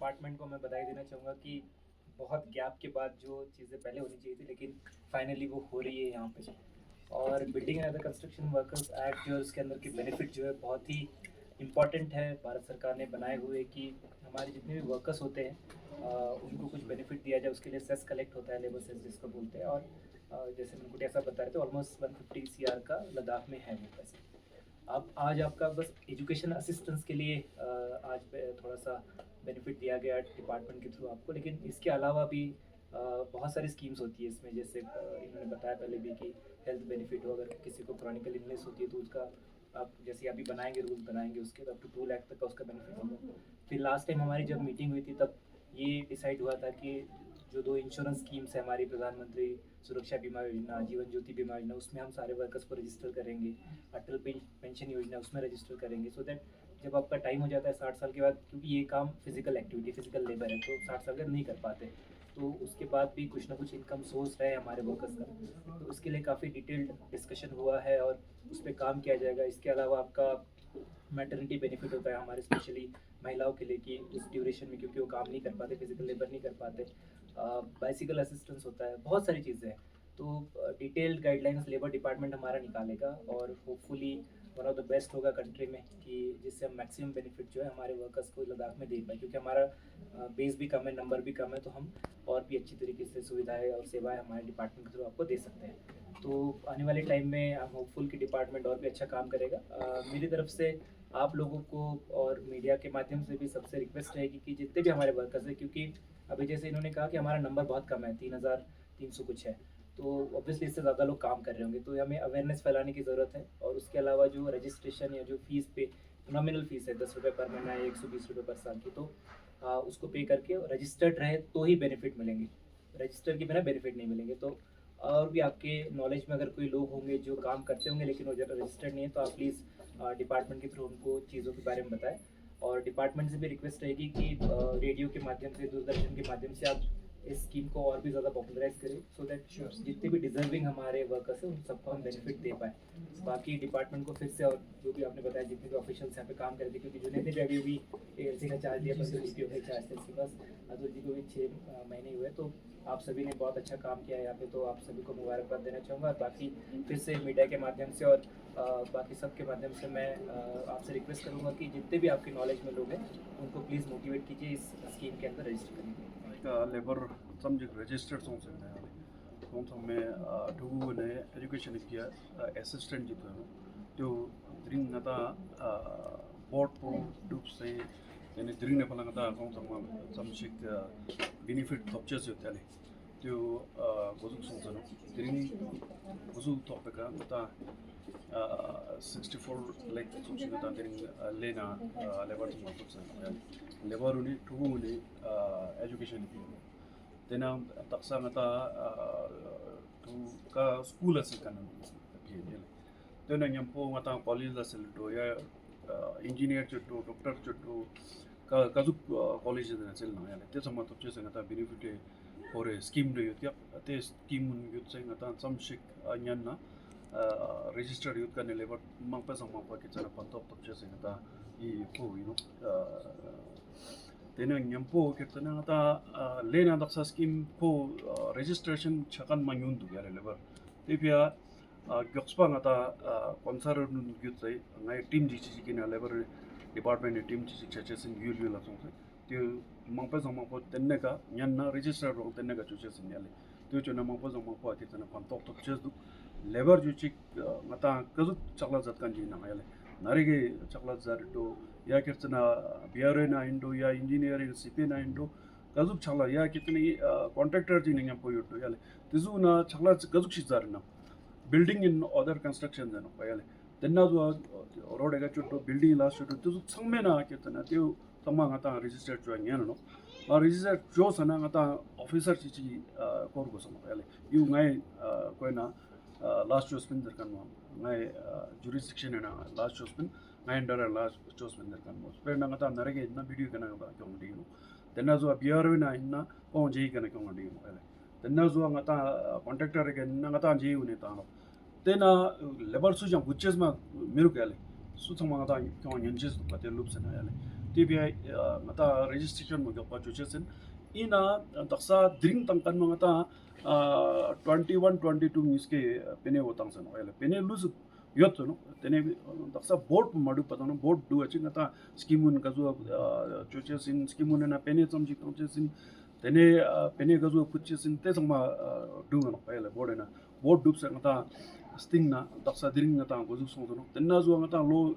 Department को मैं बधाई देना चाहूँगा कि बहुत गैप के बाद जो चीज़ें पहले होनी चाहिए थी लेकिन फाइनली वो हो रही है यहाँ पे। और building and other construction workers act जो है उसके अंदर के बेनिफिट जो है बहुत ही इम्पॉर्टेंट है। भारत सरकार ने बनाए हुए कि हमारे जितने भी वर्कर्स होते हैं उनको कुछ बेनिफिट दिया जाए, उसके लिए सेस कलेक्ट होता है, लेबर सेस जिसको बोलते हैं। और जैसे मैंने ऐसा बता रहे थे ऑलमोस्ट 150 CR का लद्दाख में है वो पैसे। अब आज आपका बस एजुकेशन असिस्टेंस के लिए आज थोड़ा सा बेनिफिट दिया गया डिपार्टमेंट के थ्रू आपको, लेकिन इसके अलावा भी बहुत सारी स्कीम्स होती है इसमें। जैसे इन्होंने बताया पहले भी कि हेल्थ बेनिफिट हो, अगर किसी को क्रॉनिकल इलनेस होती है तो उसका आप जैसे अभी बनाएंगे रूल बनाएंगे उसके तो अप टू 2 लाख तक का उसका बेनिफिट होगा। फिर लास्ट टाइम हमारी जब मीटिंग हुई थी तब ये डिसाइड हुआ था कि जो 2 इंश्योरेंस स्कीम्स है हमारी, प्रधानमंत्री सुरक्षा बीमा योजना, जीवन ज्योति बीमा योजना, उसमें हम सारे वर्कर्स को रजिस्टर करेंगे। अटल पेंशन योजना उसमें रजिस्टर करेंगे, सो दैट जब आपका टाइम हो जाता है 60 साल के बाद, क्योंकि ये काम फिजिकल एक्टिविटी फिजिकल लेबर है तो 60 साल के बाद नहीं कर पाते, तो उसके बाद भी कुछ ना कुछ इनकम सोर्स रहे हमारे वर्कर्स का। तो उसके लिए काफ़ी डिटेल्ड डिस्कशन हुआ है और उस पर काम किया जाएगा। इसके अलावा आपका मैटरनिटी बेनिफिट होता है हमारे स्पेशली महिलाओं के लिए कि उस ड्यूरेशन में, क्योंकि वो काम नहीं कर पाते, फिजिकल लेबर नहीं कर पाते। बाइसिकल असिस्टेंस होता है, बहुत सारी चीज़ें हैं। तो डिटेल्ड गाइडलाइंस लेबर डिपार्टमेंट हमारा निकालेगा और hopefully one of the best होगा कंट्री में कि जिससे हम मैक्सिमम बेनिफिट जो है हमारे वर्कर्स को लद्दाख में दे पाए, क्योंकि हमारा बेस भी कम है, नंबर भी कम है, तो हम और भी अच्छी तरीके से सुविधाएं और सेवाएं हमारे डिपार्टमेंट के थ्रू आपको दे सकते हैं। तो आने वाले टाइम में आई एम होपफुल कि डिपार्टमेंट और भी अच्छा काम करेगा। मेरी तरफ से आप लोगों को और मीडिया के माध्यम से भी सबसे रिक्वेस्ट रहेगी कि जितने भी हमारे वर्कर्स हैं, क्योंकि अभी जैसे इन्होंने कहा कि हमारा नंबर बहुत कम है, 3300 कुछ है, तो ऑब्वियसली इससे ज़्यादा लोग काम कर रहे होंगे, तो हमें अवेयरनेस फैलाने की ज़रूरत है। और उसके अलावा जो रजिस्ट्रेशन या जो फीस पे नॉमिनल फीस है 10 रुपये पर महीना या 120 रुपये पर साल की, तो उसको पे करके रजिस्टर्ड रहे तो ही बेनिफिट मिलेंगे, रजिस्टर के बिना बेनिफिट नहीं मिलेंगे। तो और भी आपके नॉलेज में अगर कोई लोग होंगे जो काम करते होंगे लेकिन वो रजिस्टर्ड नहीं है, तो आप प्लीज़ डिपार्टमेंट के थ्रू उनको चीज़ों के बारे में बताएं। और डिपार्टमेंट से भी रिक्वेस्ट रहेगी कि रेडियो के माध्यम से, दूरदर्शन के माध्यम से आप इस स्कीम को और भी ज़्यादा पॉपुलराइज करें, सो दैट जितने भी डिजर्विंग हमारे वर्कर्स हैं उन सबको हम बेनिफिट दे पाए। बाकी डिपार्टमेंट को फिर से, और जो भी आपने बताया जितने भी ऑफिशियल्स यहाँ पे काम कर रहे थे, क्योंकि जुनेद ने भी अभी भी एएलसी का चार्ज दिया, परसों डीपीओ का चार्ज था इसके पास, अतुल जी को भी 6 महीने हुए, तो आप सभी ने बहुत अच्छा काम किया है यहाँ पे, तो आप सभी को मुबारकबाद देना चाहूँगा। बाकी फिर से मीडिया के माध्यम से और बाकी सब के माध्यम से मैं आपसे रिक्वेस्ट करूँगा कि जितने भी आपके नॉलेज में लोग हैं उनको प्लीज़ मोटिवेट कीजिए इस स्कीम के अंदर रजिस्टर करने के लिए। लेबर सब्जेक्ट रजिस्टर्ड सोंग में दुगु ने एजुकेशन किया असिस्टेंट जितो तो द्रिंग नता बोर्ड प्रो डूब से यानी द्रिंग ने फला नता सोंग सब्जेक्ट बेनिफिट तॉपचेस होते हैं तो वजूद सोंग द्रिंग वजूद टॉपिक का नता 64 लाख सोंग नता द्रिंग लेना लेबर सोंग लेबर उन्हें दुगु ने एजुकेशन की तेना तक्सा ngata tu ka school asil kanan pl tena nyampo ngata college asil do ya engineer chutto doctor chutto ka ju college na asil na ya te sama to chese ngata benefit for scheme do yut ya te scheme un yut se ngata sam shik anyan na registered youth ka ne level mangpa sama pa ke chana pantop to chese ngata I ko you know तेने न्यम्पो कितना आता लेना Daksha scheme को registration छकन मांगुन दु यार labour ते पिया गक्सपा ngata कॉन्सर गुत्सै ngai team जिसि किना लेबर डिपार्टमेंट ने टीम जिसि चचे सिन युल युल लासों से त्यो मंगपा जमंगपो तेने का न्याना रजिस्टर रो तेने का चुचे सिन याले त्यो चना मंगपा जमंगपो आति तना पंतोक तो चेस दु लेबर जुचि ngata कजु चकला जत kan ji na याले नारिगे चकला जर तो या कितना बिहार ना इंडो या इंजीनियरिंग सीपी ना इंडो गजुक छला या कितनी कॉन्ट्रैक्टर जी नहीं पोयो तो याले तिजु ना छला गजुक शिजार ना बिल्डिंग इन अदर कंस्ट्रक्शन ना याले तेना जो रोड एगा चुटो बिल्डिंग लास्ट चुटो तिजु संमे ना कितना त्यो तमा ngata रजिस्टर्ड जो न्यानो नो रजिस्टर जो सना ngata ऑफिसर चिची कोर को सम याले यु ngai कोइना लास्ट जो स्पिन दर kan ngai jurisdiction ना लास्ट जो स्पिन ngai ndara लास्ट जो स्पिन दर kan mo Spain ngata narege na video kana ba kyong di no tenna zo biar na inna ko je kana kyong di no Yale tenna zo ngata contractor ke ngata je une ta no tena labour सु जम गुचेस मा मिरु Yale सु थमा ngata kyong nyenjes ba te lup sana Yale TBI ngata registration mo gapa chuchesin ina taksa drink tangkan mo ngata 21 22 miske pene wotang san oil pene lose yot no tene taksa board madu patano board do achi ngata skimun kazu chuchesin skimun na pene chamji chuchesin tene pene kazu puchesin te sangma do no oil board na board dup sa ngata sting na taksa drink ngata gozu song no tenna zo ngata lo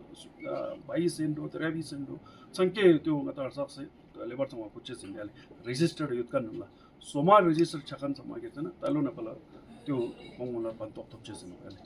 22 sen do 23 sen do sanke त्यो ngata sakse labour sama puchesin yale registered yut kan la soma register chakan sama ke tana talo na pala त्यो bongona pan tok tok chesin yale